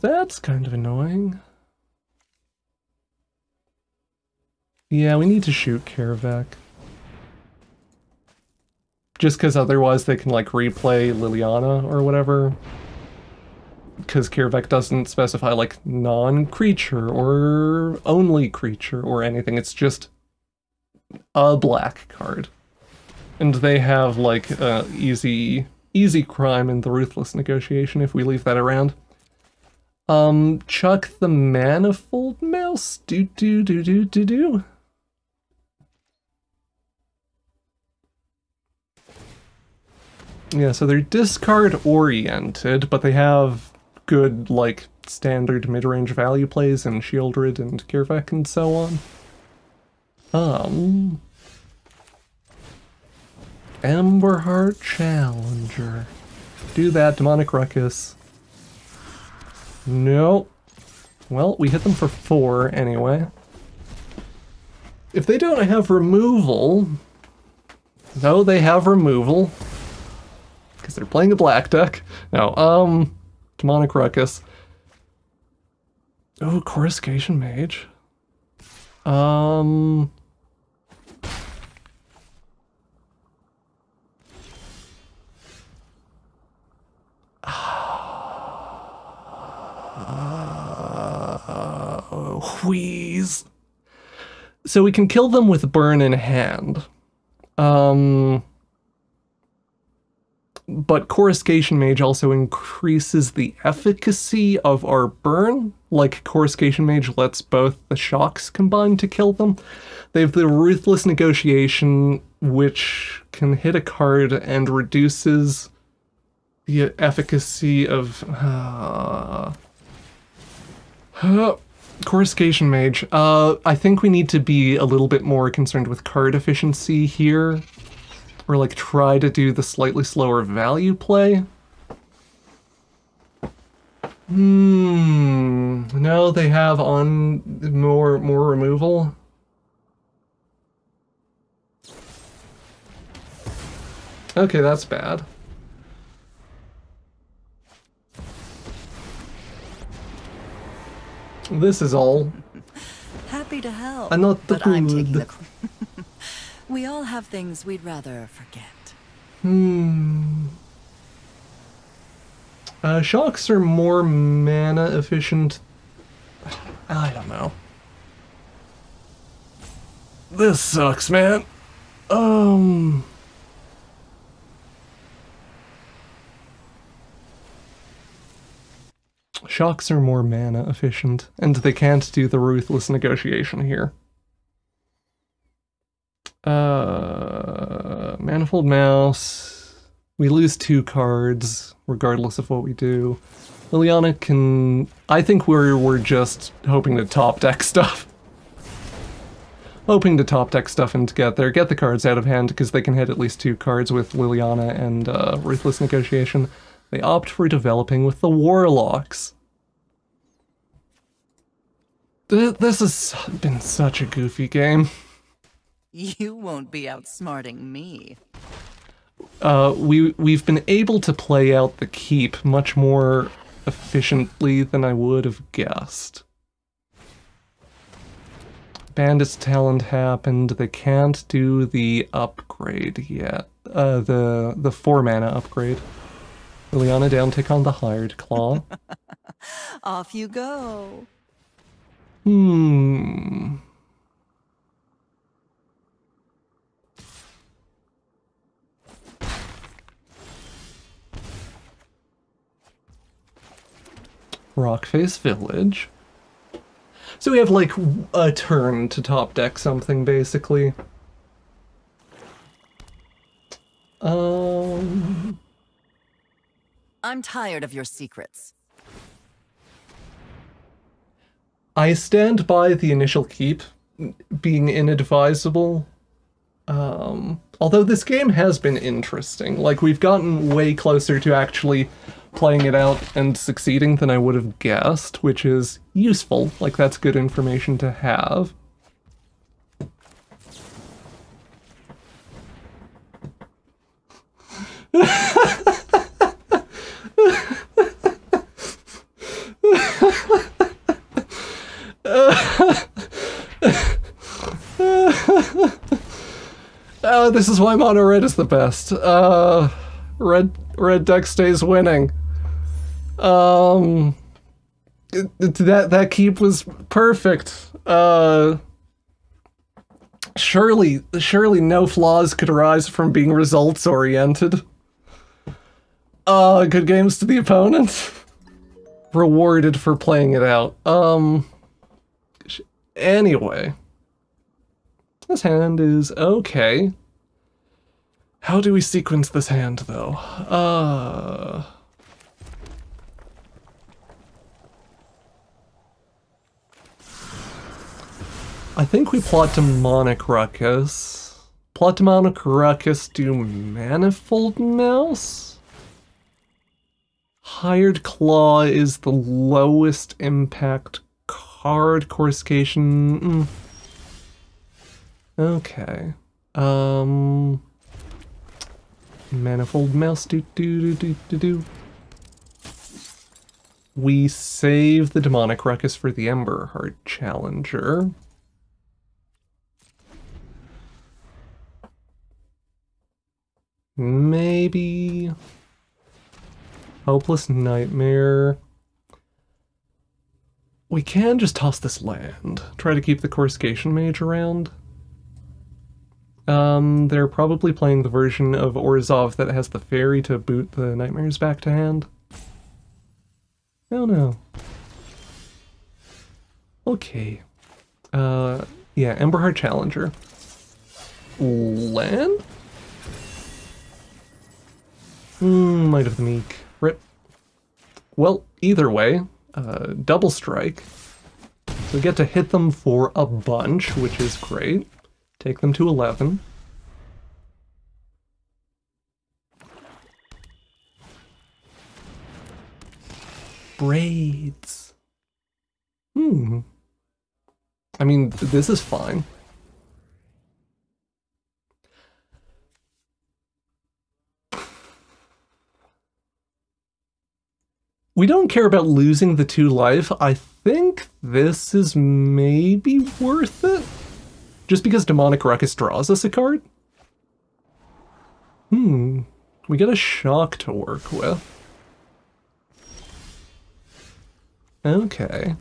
That's kind of annoying. Yeah, we need to shoot Kervak. Just because otherwise they can, like, replay Liliana or whatever. Because Kervak doesn't specify, like, non-creature or only creature or anything. It's just a black card. And they have, like, easy crime in the Ruthless Negotiation if we leave that around. Chuck the Manifold Mouse. Do. Yeah, so they're discard-oriented, but they have good, like, standard mid-range value plays in Shieldred and Kervak and so on. Emberheart Challenger. Do that, Demonic Ruckus. No. Well, we hit them for 4 anyway. If they don't have removal... No, they have removal. Because they're playing a black deck. No, Demonic Ruckus. Oh, Coruscation Mage. Wheeze. So we can kill them with Burn in hand. but Coruscation Mage also increases the efficacy of our burn. Like, Coruscation Mage lets both the shocks combine to kill them. They have the Ruthless Negotiation, which can hit a card and reduces the efficacy of... Coruscation Mage. I think we need to be a little bit more concerned with card efficiency here. Or, like, try to do the slightly slower value play. No, they have on more removal. Okay, that's bad. This is all. Happy to help. I'm not the but I'm taking good. the... We all have things we'd rather forget. Shocks are more mana efficient. I don't know. This sucks, man. Shocks are more mana efficient, and they can't do the Ruthless Negotiation here. Manifold Mouse. We lose 2 cards, regardless of what we do. Liliana can... I think we're just hoping to top deck stuff. Hoping to top deck stuff and get the cards out of hand, because they can hit at least 2 cards with Liliana and Ruthless Negotiation. They opt for developing with the Warlocks. This has been such a goofy game. You won't be outsmarting me. We've been able to play out the keep much more efficiently than I would have guessed. Bandit's Talent happened. They can't do the upgrade yet. The 4 mana upgrade. Liliana down, take on the Hired Claw. Off you go. Rockface Village. So we have, like, a turn to top deck something, basically. I'm tired of your secrets. I stand by the initial keep being inadvisable. Although this game has been interesting. Like, we've gotten way closer to actually playing it out and succeeding than I would have guessed, which is useful. Like, that's good information to have. This is why mono red is the best. Red deck stays winning. That keep was perfect. Surely no flaws could arise from being results oriented. Good games to the opponent. Rewarded for playing it out. Anyway. This hand is okay. How do we sequence this hand, though? I think we plot Demonic Ruckus. Plot Demonic Ruckus, do Manifold Mouse? Hired Claw is the lowest impact card. Coruscation... Okay. Manifold Mouse, do. We save the Demonic Ruckus for the Ember Heart Challenger. Maybe... Hopeless Nightmare. We can just toss this land. Try to keep the Coruscation Mage around. They're probably playing the version of Orzhov that has the fairy to boot the nightmares back to hand. Oh no. Okay. Yeah, Emberheart Challenger. Land? Might of the Meek. Rip. Well, either way, double strike. So we get to hit them for a bunch, which is great. Take them to 11. Braids. I mean, this is fine. We don't care about losing the 2 life. I think this is maybe worth it. Just because Demonic Ruckus draws us a card? We get a shock to work with. Okay.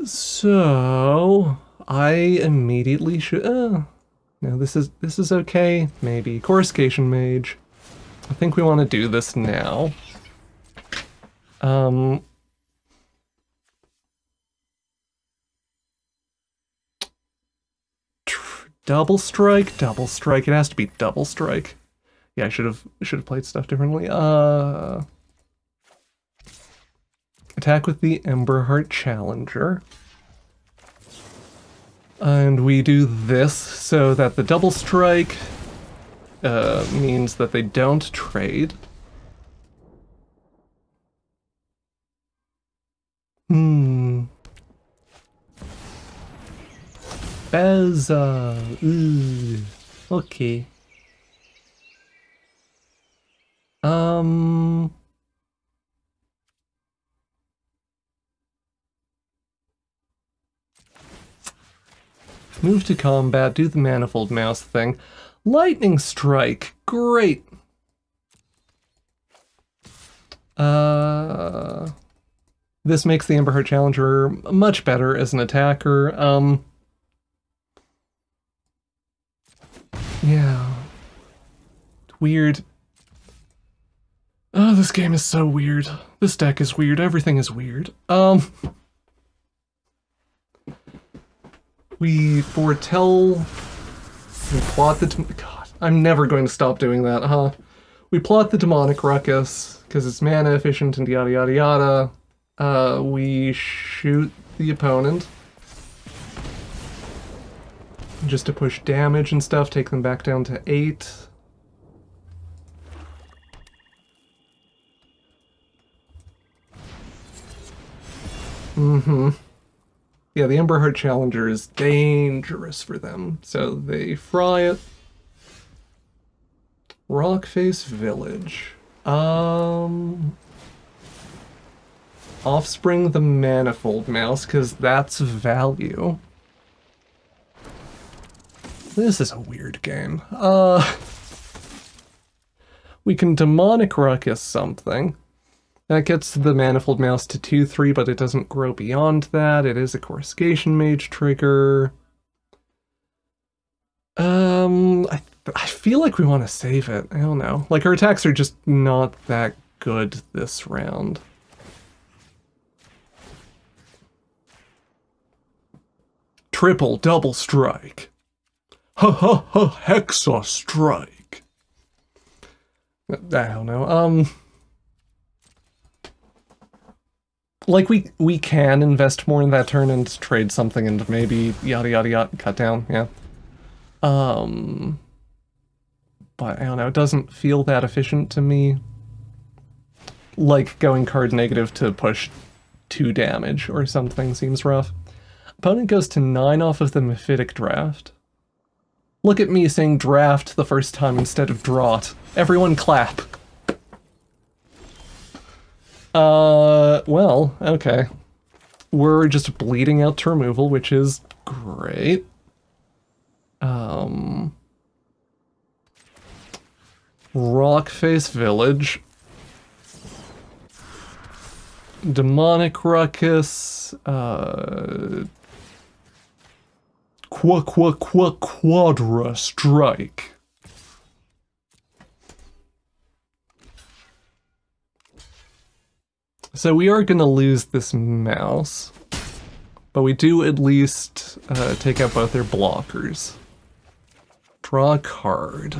So I immediately should no, this is okay, maybe. Coruscation Mage. I think we want to do this now. Double strike. It has to be double strike. Yeah, I should have played stuff differently. Attack with the Emberheart Challenger. And we do this so that the double strike means that they don't trade. Beza. Okay. Move to combat, do the Manifold Mouse thing. Lightning Strike, great. This makes the Emberheart Challenger much better as an attacker. Yeah. Weird. Oh, this game is so weird. This deck is weird. Everything is weird. We foretell... We plot the... God, I'm never going to stop doing that, huh? We plot the Demonic Ruckus, because it's mana efficient and yada yada yada. We shoot the opponent. Just to push damage and stuff, take them back down to 8. Yeah, the Emberheart Challenger is dangerous for them, so they fry it. Rockface Village. Offspring the Manifold Mouse, because that's value. This is a weird game. We can Demonic Ruckus something. That gets the Manifold Mouse to 2/3, but it doesn't grow beyond that. It is a Coruscation Mage trigger. I feel like we want to save it. I don't know. Like, our attacks are just not that good this round. Triple double strike. Ha ha ha, Hexa strike. I don't know. Like, we can invest more in that turn and trade something and maybe yada yada yada cut down, yeah. But I don't know, it doesn't feel that efficient to me. Like going card negative to push 2 damage or something seems rough. Opponent goes to 9 off of the Mephitic Draft. Look at me saying draft the first time instead of drought. Everyone clap. Well, okay. We're just bleeding out to removal, which is great. Rockface Village. Demonic Ruckus. Quadra strike. So we are gonna lose this mouse, but we do at least take out both their blockers. Draw a card.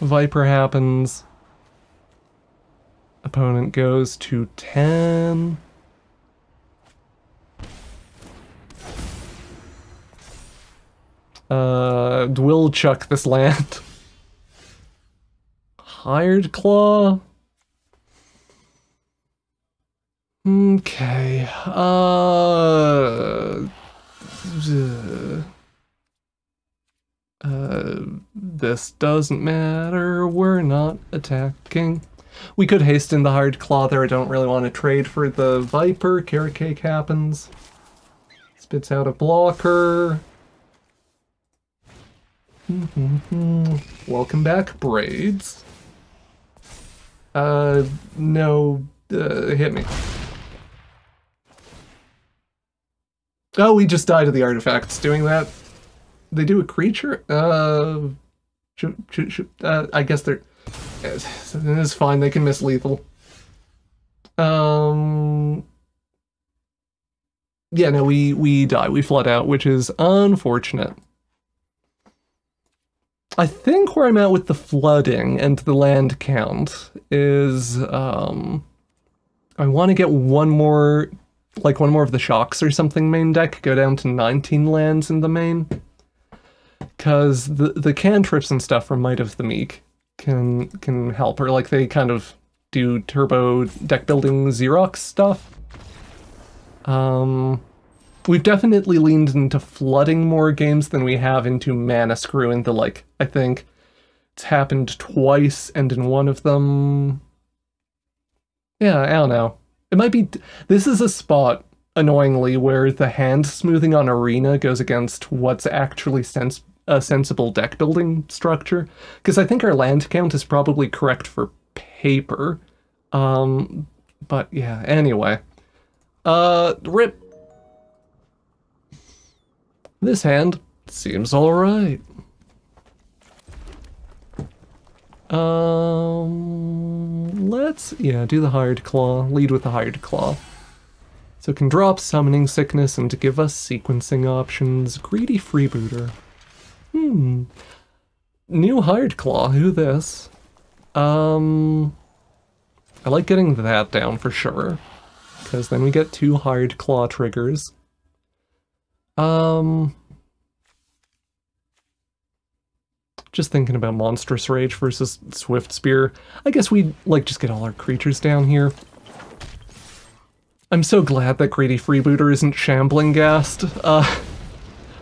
Viper happens. Opponent goes to 10. We'll chuck this land. Hired Claw. Okay. This doesn't matter. We're not attacking. We could hasten the Hired Claw there. I don't really want to trade for the Viper. Carrot Cake happens. Spits out a blocker. Welcome back, Braids. No, hit me. Oh, we just died to the artifacts doing that. They do a creature? I guess they're... It's fine, they can miss lethal. Yeah, no, we die. We flood out, which is unfortunate. I think where I'm at with the flooding and the land count is, I want to get one more of the shocks or something main deck, go down to 19 lands in the main. Because the cantrips and stuff from Might of the Meek can help, or like they kind of do turbo deck building Xerox stuff. We've definitely leaned into flooding more games than we have into mana screw in the, like, I think it's happened twice, and in one of them... Yeah, I don't know. It might be... This is a spot, annoyingly, where the hand smoothing on Arena goes against what's actually a sensible deck building structure. Because I think our land count is probably correct for paper. But yeah, anyway. Rip. This hand seems alright. Let's, do the Hired Claw. Lead with the Hired Claw. So it can drop Summoning Sickness and to give us sequencing options. Greedy Freebooter. New Hired Claw, who this? I like getting that down for sure. Because then we get 2 Hired Claw triggers. Just thinking about Monstrous Rage versus Swift Spear. I guess we'd, just get all our creatures down here. I'm so glad that Greedy Freebooter isn't Shambling Ghast,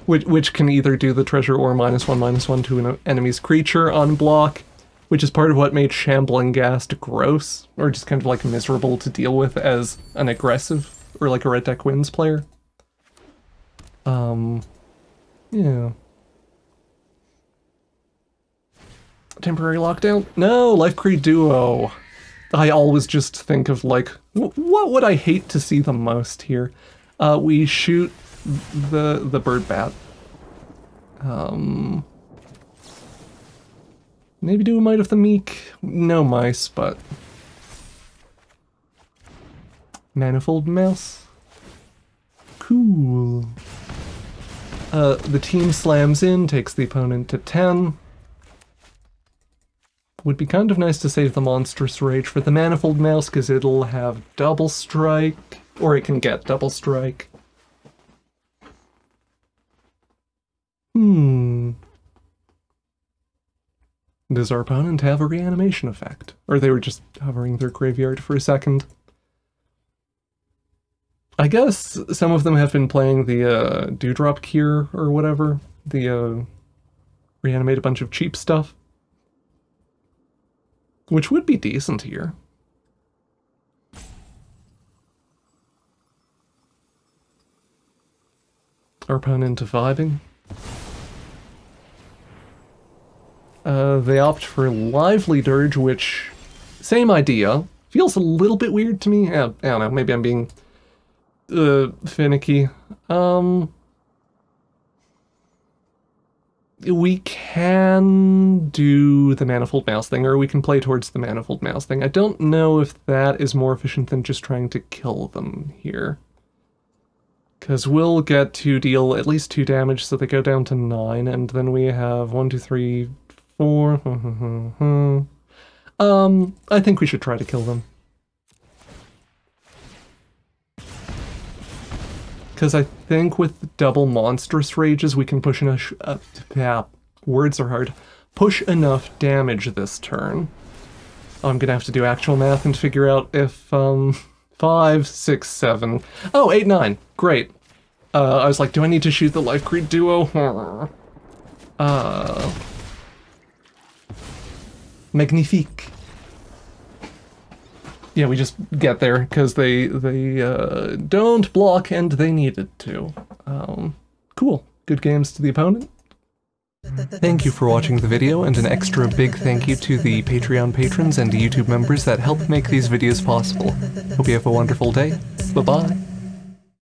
which can either do the treasure or -1/-1 to an enemy's creature on block, which is part of what made Shambling Ghast gross, or just kind of miserable to deal with as an aggressive, or a Red Deck Wins player. Yeah. Temporary lockdown? No, Life Creed Duo. I always just think of, what would I hate to see the most here? We shoot the bird bat. Maybe do a Might of the Meek. No mice, but... Manifold Mouse. Cool. The team slams in, takes the opponent to 10. Would be kind of nice to save the Monstrous Rage for the Manifold Mouse, because it'll have Double Strike, or it can get Double Strike. Does our opponent have a reanimation effect? Or they were just hovering their graveyard for a second? I guess some of them have been playing the Dewdrop Cure or whatever. The reanimate a bunch of cheap stuff. Which would be decent here. Our opponent vibing. They opt for Lively Dirge, which... Same idea. Feels a little bit weird to me. I don't know, maybe I'm being finicky. We can do the Manifold Mouse thing, or we can play towards the Manifold Mouse thing. I don't know if that is more efficient than just trying to kill them here. Because we'll get to deal at least 2 damage, so they go down to 9, and then we have 1, 2, 3, 4. I think we should try to kill them. Because I think with double monstrous rages we can push enough, words are hard, push enough damage this turn. I'm gonna have to do actual math and figure out if, 5, 6, 7, oh, 8, 9, great. I was like, do I need to shoot the Life Creed duo? Magnifique. Yeah, we just get there because they don't block and they needed to. Cool. Good games to the opponent. Thank you for watching the video, and an extra big thank you to the Patreon patrons and YouTube members that help make these videos possible. Hope you have a wonderful day. Bye-bye.